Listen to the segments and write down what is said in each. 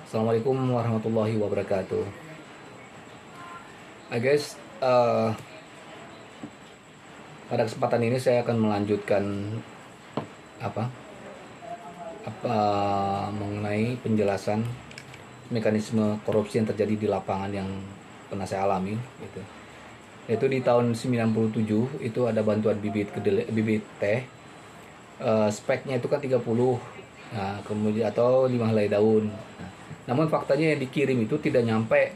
Assalamualaikum warahmatullahi wabarakatuh. Guys, pada kesempatan ini saya akan melanjutkan apa apa mengenai penjelasan mekanisme korupsi yang terjadi di lapangan yang pernah saya alami gitu. Itu di tahun 97 itu ada bantuan bibit teh. Speknya itu kan 30, nah, kemudian atau 5 helai daun. Nah, namun faktanya yang dikirim itu tidak nyampe,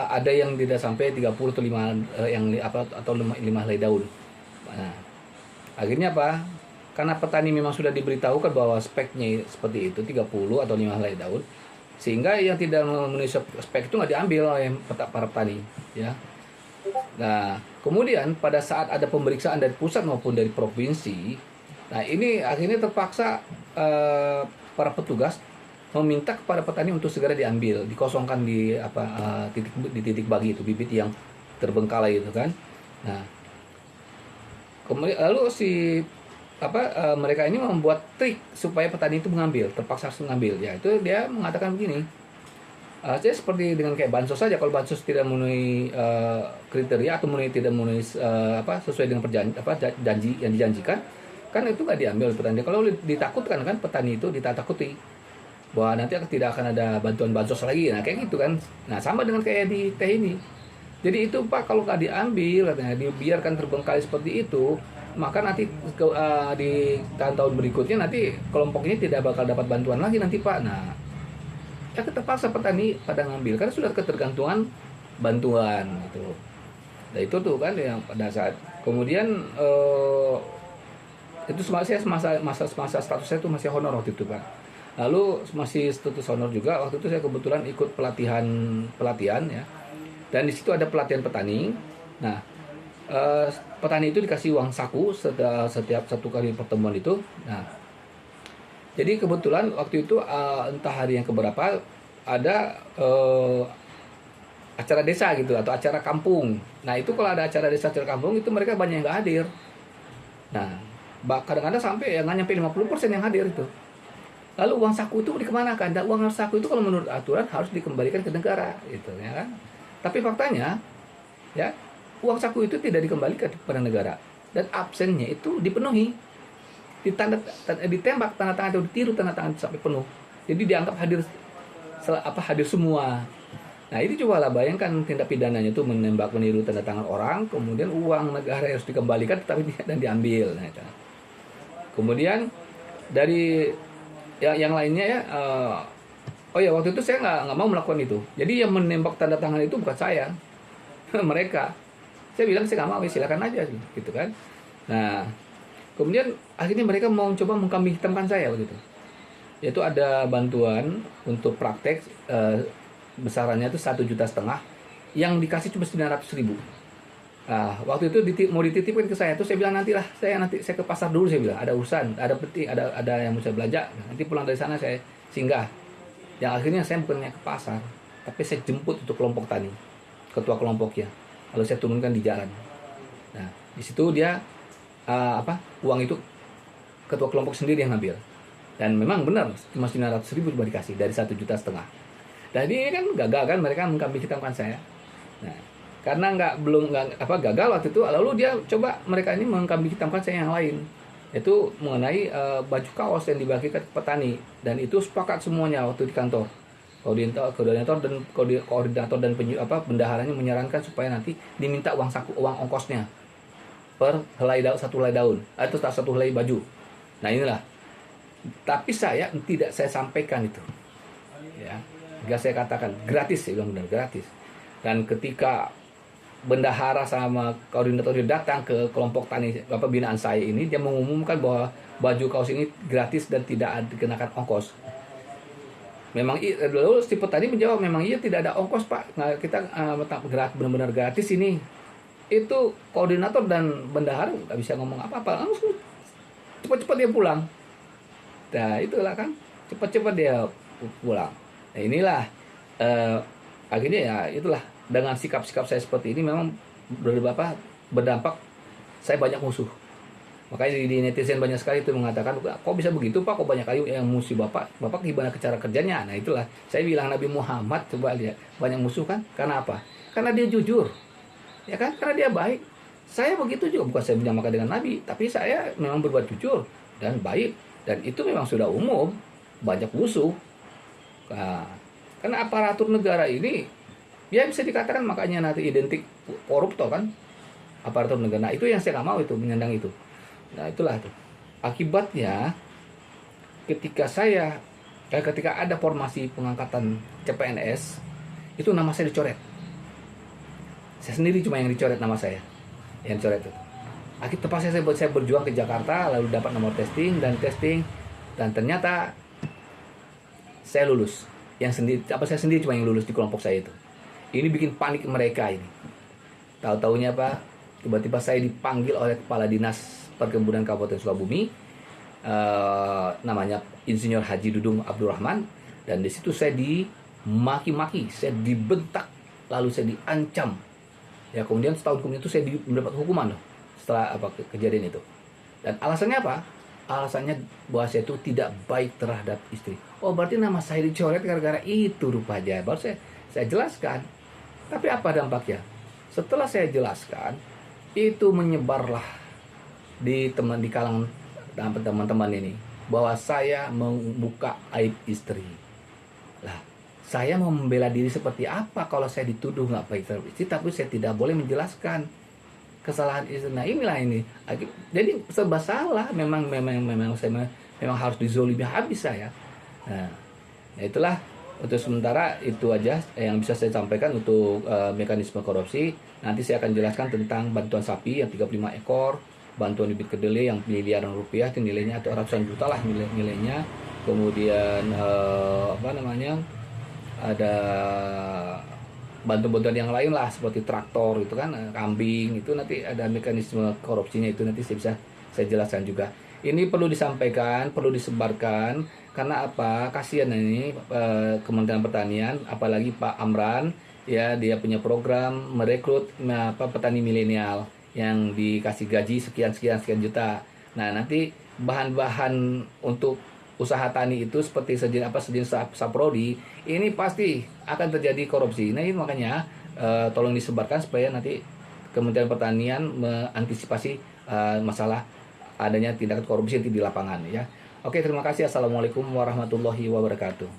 ada yang tidak sampai 30 atau 5 atau 5 helai daun. Nah, akhirnya apa? Karena petani memang sudah diberitahukan bahwa speknya seperti itu 30 atau 5 helai daun, sehingga yang tidak memenuhi spek itu nggak diambil oleh para petani, ya. Nah, kemudian pada saat ada pemeriksaan dari pusat maupun dari provinsi, nah ini akhirnya terpaksa para petugas meminta kepada petani untuk segera diambil, dikosongkan di titik bagi itu bibit yang terbengkalai itu kan. Nah, kemudian lalu mereka ini membuat trik supaya petani itu mengambil, terpaksa harus mengambil. Ya, itu dia mengatakan begini. Saya seperti dengan kayak bansos saja, kalau bansos tidak memenuhi kriteria atau tidak memenuhi sesuai dengan janji yang dijanjikan, kan itu nggak diambil oleh petani. Kalau ditakutkan kan petani itu ditakuti bahwa nanti tidak akan ada bantuan bansos lagi, nah kayak gitu kan. Nah, sama dengan kayak di teh ini. Jadi itu Pak, kalau nggak diambil, katanya dibiarkan terbengkalai seperti itu, maka nanti di tahun-tahun berikutnya nanti kelompok ini tidak bakal dapat bantuan lagi nanti Pak. Nah, ya terpaksa petani pada ngambil karena sudah ketergantungan bantuan gitu. Nah, itu tuh kan yang pada saat kemudian itu saya masa status saya itu masih honor waktu itu Pak. Lalu masih status honor juga waktu itu saya kebetulan ikut pelatihan ya. Dan di situ ada pelatihan petani. Nah, petani itu dikasih uang saku setiap satu kali pertemuan itu. Nah, jadi kebetulan waktu itu entah hari yang keberapa ada acara desa gitu atau acara kampung. Nah, itu kalau ada acara desa acara kampung itu mereka banyak yang nggak hadir. Nah, kadang-kadang sampai yang nggak nyampe 50% yang hadir itu. Lalu uang saku itu dikemanakan? Dan uang saku itu kalau menurut aturan harus dikembalikan ke negara, gitu ya kan? Tapi faktanya, ya uang saku itu tidak dikembalikan kepada negara dan absennya itu dipenuhi, ditembak tanda tangan atau ditiru tanda tangan sampai penuh. Jadi dianggap hadir semua. Nah, ini cobalah bayangkan tindak pidananya itu menembak meniru tanda tangan orang, kemudian uang negara harus dikembalikan tapi dan diambil. Nah, kemudian dari yang lainnya ya, oh ya waktu itu saya nggak mau melakukan itu. Jadi yang menembak tanda tangan itu bukan saya, mereka. Saya bilang saya nggak mau, silakan aja gitu kan. Nah, kemudian akhirnya mereka mau coba mengkambing hitamkan saya begitu. Yaitu ada bantuan untuk praktek, besarannya itu 1,5 juta, yang dikasih cuma 900.000. Nah, waktu itu mau dititipkan ke saya tuh saya bilang nanti saya ke pasar dulu, saya bilang ada urusan, ada penting, ada yang mau saya belanja, nanti pulang dari sana saya singgah. Yang akhirnya saya bukannya ke pasar, tapi saya jemput untuk kelompok tani, ketua kelompoknya, lalu saya turunkan di jalan. Nah, di situ dia uang itu ketua kelompok sendiri yang ngambil, dan memang benar cuma 900.000 cuma dikasih dari 1,5 juta. Dan ini kan gagal kan, mereka mengkambing hitamkan saya. Nah, karena gagal waktu itu, lalu dia coba mereka ini mengkambing hitamkan saya yang lain, yaitu mengenai baju kaos yang dibagikan ke petani, dan itu sepakat semuanya waktu di kantor. Koordinator dan bendaharanya menyarankan supaya nanti diminta uang ongkosnya per satu helai daun atau satu helai baju. Nah, inilah. Tapi saya sampaikan itu, ya. Enggak, saya katakan gratis, saya bilang benar gratis. Dan ketika bendahara sama koordinator datang ke kelompok tani binaan saya ini, dia mengumumkan bahwa baju kaos ini gratis dan tidak dikenakan ongkos. Memang lalu si petani menjawab, memang iya tidak ada ongkos Pak, nah, kita benar-benar gratis ini. Itu koordinator dan bendahara nggak bisa ngomong apa-apa, langsung cepat-cepat dia pulang. Nah, itulah kan, cepat-cepat dia pulang. Nah, inilah akhirnya ya itulah, dengan sikap-sikap saya seperti ini memang berdampak saya banyak musuh Makanya di netizen banyak sekali itu mengatakan, kok bisa begitu Pak, kok banyak kayu yang musuh Bapak gimana cara kerjanya? Nah itulah, saya bilang Nabi Muhammad, coba lihat, banyak musuh kan, karena apa? Karena dia jujur, ya kan, karena dia baik. Saya begitu juga, bukan saya menyamakan dengan Nabi, tapi saya memang berbuat jujur dan baik, dan itu memang sudah umum, banyak musuh. Nah, karena aparatur negara ini, ya bisa dikatakan makanya nanti identik koruptor kan, aparatur negara. Nah, itu yang saya nggak mau itu, menyandang itu. Nah, itulah tuh. Akibatnya ketika ada formasi pengangkatan CPNS, itu nama saya dicoret. Saya sendiri cuma yang dicoret nama saya. Yang dicoret itu. Akhirnya pas saya berjuang ke Jakarta, lalu dapat nomor testing, dan ternyata saya lulus. Saya sendiri cuma yang lulus di kelompok saya itu. Ini bikin panik mereka ini. Tahu-taunya apa? Tiba-tiba saya dipanggil oleh Kepala Dinas Perkebunan Kabupaten Sukabumi, namanya Insinyur Haji Dudung Abdurrahman, dan di situ saya dimaki-maki, saya dibentak, lalu saya diancam. Ya kemudian setahun kemudian itu saya mendapat hukuman loh setelah kejadian itu. Dan alasannya apa? Alasannya bahwa saya itu tidak baik terhadap istri. Oh berarti nama saya dicoret gara-gara itu rupanya. Baru saya jelaskan. Tapi apa dampaknya? Setelah saya jelaskan, itu menyebarlah di kalangan teman-teman ini bahwa saya membuka aib istri. Lah, saya mau membela diri seperti apa kalau saya dituduh nggak baik terhadap istri, tapi saya tidak boleh menjelaskan kesalahan istri. Nah inilah ini. Jadi serba salah. Memang saya memang harus dizolimi habis saya. Nah itulah. Untuk sementara itu aja yang bisa saya sampaikan untuk mekanisme korupsi. Nanti saya akan jelaskan tentang bantuan sapi yang 35 ekor, bantuan bibit kedelai yang miliaran rupiah, itu nilainya atau ratusan juta lah nilainya. Kemudian ada bantuan-bantuan yang lain lah seperti traktor itu kan, kambing itu nanti ada mekanisme korupsinya, itu nanti saya jelaskan juga. Ini perlu disampaikan, perlu disebarkan, karena apa? Kasihan ini Kementerian Pertanian, apalagi Pak Amran, ya dia punya program merekrut petani milenial yang dikasih gaji sekian juta. Nah nanti bahan-bahan untuk usaha tani itu seperti sejenis saprodi, ini pasti akan terjadi korupsi. Nah ini makanya tolong disebarkan supaya nanti Kementerian Pertanian mengantisipasi masalah adanya tindakan korupsi di lapangan ya. Oke, terima kasih. Assalamualaikum warahmatullahi wabarakatuh.